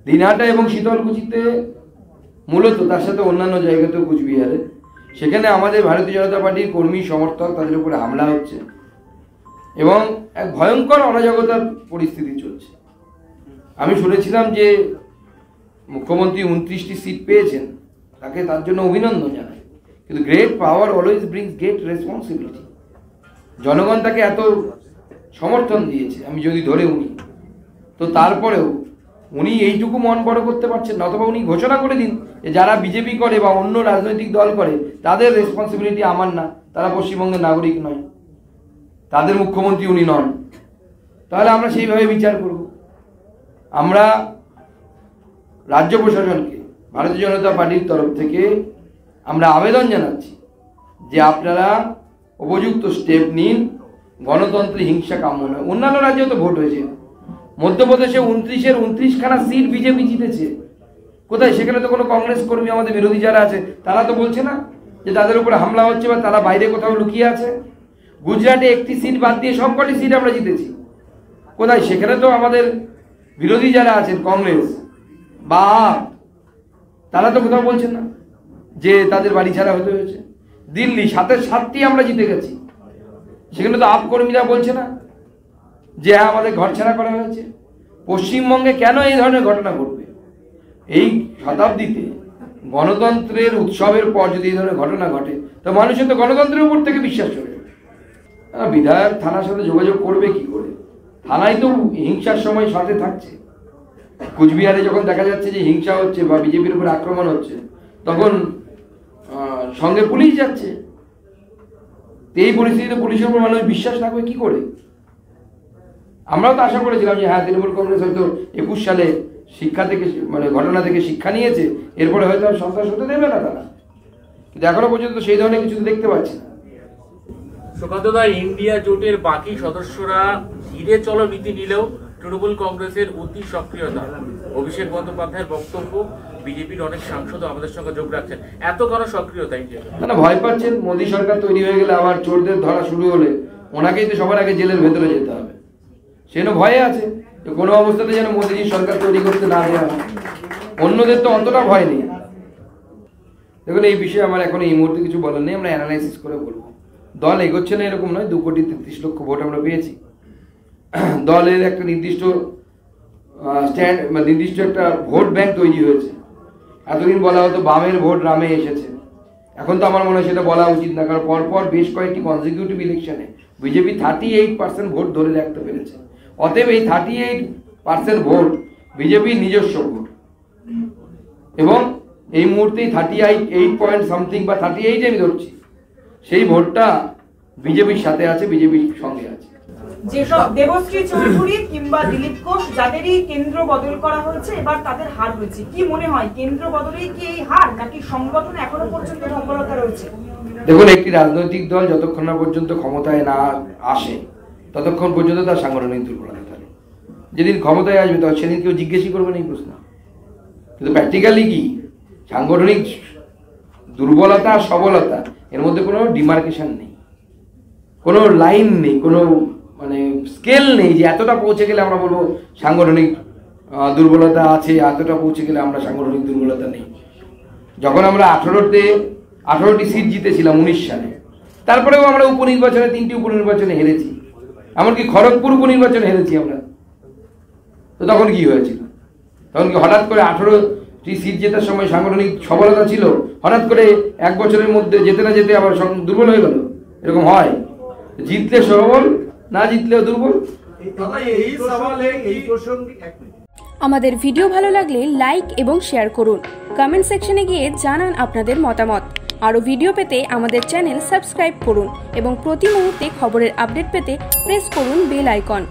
দিনহাটা এবং শীতলকুচিতে মূলত, তার সাথে অন্যান্য জায়গাতেও কুচবিহারে, সেখানে আমাদের ভারতীয় জনতা পার্টির কর্মী সমর্থক তাদের উপরে হামলা হচ্ছে এবং এক ভয়ঙ্কর অরাজকতার পরিস্থিতি চলছে। আমি শুনেছিলাম যে মুখ্যমন্ত্রী 29টি সিট পেয়েছেন, তাকে তার জন্য অভিনন্দন জানাই, কিন্তু great power always brings great responsibility. জনগণ তাকে এত সমর্থন দিয়েছে, আমি যদি ধরে উনি, তো তারপরেও উনি এইটুকু মন বড় করতে পারছেন না, অথবা উনি ঘোষণা করে দিন যে যারা বিজেপি করে বা অন্য রাজনৈতিক দল করে তাদের রেসপন্সিবিলিটি আমার না, তারা পশ্চিমবঙ্গের নাগরিক নয়, তাদের মুখ্যমন্ত্রী উনি নন, তাহলে আমরা সেইভাবে বিচার করব। আমরা রাজ্য প্রশাসনকে ভারতীয় জনতা পার্টির তরফ থেকে আমরা আবেদন জানাচ্ছি যে আপনারা উপযুক্ত স্টেপ নিন, গণতন্ত্রে হিংসা কাম্য নয়। অন্যান্য রাজ্যেও তো ভোট হয়েছে, মধ্যপ্রদেশে 29-এর 29খানা সিট বিজেপি জিতেছে, কোথায়? সেখানে তো কোনো কংগ্রেস কর্মী, আমাদের বিরোধী যারা আছে তারা তো বলছে না যে তাদের উপরে হামলা হচ্ছে বা তারা বাইরে কোথাও লুকিয়ে আছে। গুজরাটে একটি সিট বাদ দিয়ে সবকটি সিট আমরা জিতেছি, কোথায়? সেখানে তো আমাদের বিরোধী যারা আছেন কংগ্রেস বা তারা তো কোথাও বলছেন না যে তাদের বাড়ি ছাড়া হতে হয়েছে। দিল্লি 7-7টি আমরা জিতে গেছি, সেখানে তো আপ কর্মীরা বলছে না যে হ্যাঁ আমাদের ঘর ছাড়া করা হয়েছে। পশ্চিমবঙ্গে কেন এই ধরনের ঘটনা ঘটবে? এই শতাব্দীতে গণতন্ত্রের উৎসবের পর যদি এই ধরনের ঘটনা ঘটে, তো মানুষের তো গণতন্ত্রের উপর থেকে বিশ্বাস চলে যাবে। বিধায়ক থানার সাথে যোগাযোগ করবে কি করে? থানায় তো হিংসার সময় সাথে থাকছে। কুচবিহারে যখন দেখা যাচ্ছে যে হিংসা হচ্ছে বা বিজেপির উপর আক্রমণ হচ্ছে, তখন সঙ্গে পুলিশ যাচ্ছে। এই পরিস্থিতিতে পুলিশের উপর মানুষ বিশ্বাস রাখবে কি করে? আমরাও তো আশা করেছিলাম যে হ্যাঁ তৃণমূল কংগ্রেস হয়তো 21 সালে শিক্ষা থেকে, মানে ঘটনা থেকে শিক্ষা নিয়েছে, এরপরে হয়তো আর সন্ত্রাস হতে দেবে না তারা, কিন্তু এখনো পর্যন্ত সেই ধরনের কিছু দেখতে পাচ্ছি না। সুকান্তদা, ইন্ডিয়া জোটের বাকি সদস্যরা ধীরে চলো নীতি নিলেও তৃণমূল কংগ্রেসের অতি সক্রিয়তা। অভিষেক বন্দ্যোপাধ্যায়ের বক্তব্য, বিজেপির অনেক সাংসদ আমাদের সঙ্গে যোগ রাখছেন, এত কেন সক্রিয়তা ইন্ডিয়া? না, ভয় পাচ্ছেন মোদী সরকার তৈরি হয়ে গেলে আবার চোরদের ধরা শুরু হলে ওনাকেই তো সবার আগে জেলের ভেতরে যেতে হবে, সেন ভয়ে আছে যে কোনো অবস্থাতে যেন মোদীজি সরকার তৈরি করতে না দেওয়া হয়। অন্যদের তো অতটা ভয় নেই। দেখুন, এই বিষয়ে আমার এখন এই মুহূর্তে কিছু বলার নেই, আমরা অ্যানালাইসিস করে বলবো। দল এগোচ্ছে না এরকম নয়, 2,33,00,000 ভোট আমরা পেয়েছি। দলের একটা নির্দিষ্ট স্ট্যান্ড, নির্দিষ্ট একটা ভোট ব্যাংক তৈরি হয়েছে। এতদিন বলা হতো বামের ভোট রামে এসেছে, এখন তো আমার মনে হয় সেটা বলা উচিত না, কারণ পরপর বেশ কয়েকটি কনজিকিউটিভ ইলেকশনে বিজেপি 38% ভোট ধরে রাখতে পেরেছে। অতএব এই 38% ভোট বিজেপির নিজস্ব ভোট, এবং এই মুহূর্তে 38 পয়েন্ট সামথিং বা 38 আমি ধরছি, সেই ভোটটা বিজেপির সাথে আছে, বিজেপির সঙ্গে আছে। যেসব দেবশ্রী চৌধুরী কিংবা দিলীপ ঘোষ যাদেরই কেন্দ্র বদল করা হয়েছে, এবার তাদের হার হয়েছে, কি মনে হয় কেন্দ্র বদলেই কি এই হার, নাকি সংগঠন এখনো পর্যন্ত দুর্বলতা রয়েছে? দেখুন, একটি রাজনৈতিক দল যতক্ষণ না পর্যন্ত ক্ষমতায় না আসে ততক্ষণ পর্যন্ত তার সাংগঠনিক দুর্বলতা থাকে। যেদিন ক্ষমতায় আসবে তখন সেদিন কেউ জিজ্ঞেসই করবে না এই প্রশ্ন। কিন্তু প্র্যাকটিক্যালি কি সাংগঠনিক দুর্বলতা আর সবলতা, এর মধ্যে কোনো ডিমার্কেশন নেই, কোনো লাইন নেই, কোনো মানে স্কেল নেই যে এতটা পৌঁছে গেলে আমরা বলবো সাংগঠনিক দুর্বলতা আছে, এতটা পৌঁছে গেলে আমরা সাংগঠনিক দুর্বলতা নেই। যখন আমরা 18টি সিট জিতেছিলাম 19 সালে, তারপরেও আমরা উপনির্বাচনে 3টি উপনির্বাচনে হেরেছি, এমনকি খড়গপুর উপনির্বাচনে হেরেছি আমরা। তো তখন কি হয়েছিল? তখন কি হঠাৎ করে 18টি সিট জেতার সময় সাংগঠনিক সবলতা ছিল, হঠাৎ করে এক বছরের মধ্যে যেতে না যেতে আবার দুর্বল হয়ে গেল? এরকম হয়, জিতলে সবল, না জিতলেও দুর্বল। আমাদের ভিডিও ভালো লাগলে লাইক এবং শেয়ার করুন, কমেন্ট সেকশনে গিয়ে জানান আপনাদের মতামত। আরও ভিডিও পেতে আমাদের চ্যানেল সাবস্ক্রাইব করুন এবং প্রতি মুহূর্তে খবরের আপডেট পেতে প্রেস করুন বেল আইকন।